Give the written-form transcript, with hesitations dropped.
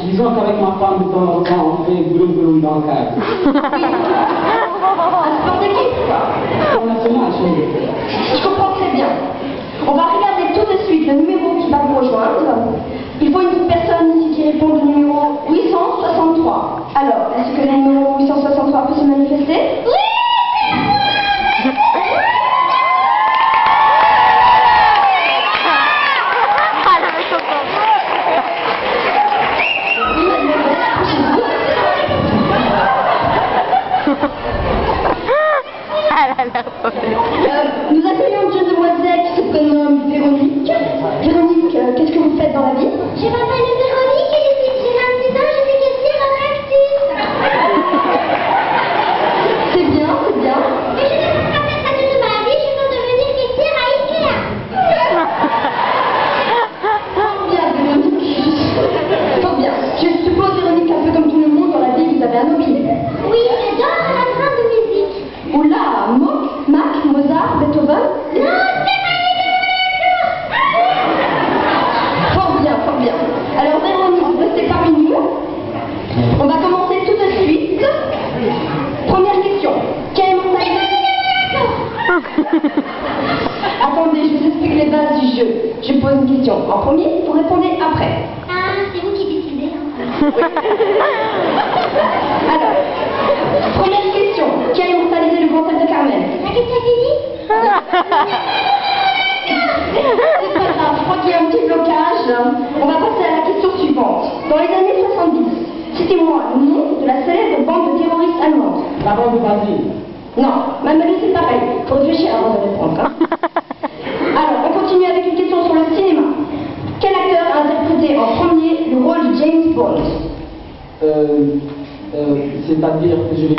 Disons qu'avec ma femme, de temps en temps, on fait boulot dans le cadre. Un sport d'équipe, quoi. On a seulement un chose. Je comprends très bien. On va regarder tout de suite le numéro qui va vous rejoindre. Il faut une personne ici qui répond au numéro 863. Alors, est-ce que le numéro 863 peut se manifester? Oui! Nous accueillons une jeune demoiselle qui se prénomme Véronique. Véronique, qu'est-ce que vous faites dans la vie? Je m'appelle Véronique et j'ai 26 ans, je suis caissière à Active. C'est bien, c'est bien. Et je ne veux pas faire ça toute ma vie, je veux devenir caissière à Ikea. Bien, Véronique. Fort bien. Je suppose, Véronique, un peu comme tout le monde dans la vie, vous avez un hobby. Oui, j'adore la grande de musique. Oula, Mach, Mozart, Beethoven? Non, c'est pas les deux. Fort bien, fort bien. Alors, Véronique, restez parmi nous. On va commencer tout de suite. Première question. Quelle est mon Attendez, je vous explique les bases du jeu. Je pose une question en premier, vous répondez après. Ah, c'est vous qui décidez. Hein. Alors, première question. Qui a immortalisé le concert de Carmen? La question est finie? C'est pas grave, je crois qu'il y a un petit blocage. On va passer à la question suivante. Dans les années 70, citez-moi le nom de la célèbre bande de terroristes allemandes. La bande de Basile. Non, même lui c'est pareil. Faut réfléchir avant de répondre. Hein. Alors, on continue avec une question sur le cinéma. Quel acteur a interprété en premier le rôle de James Bond? C'est-à-dire que je vais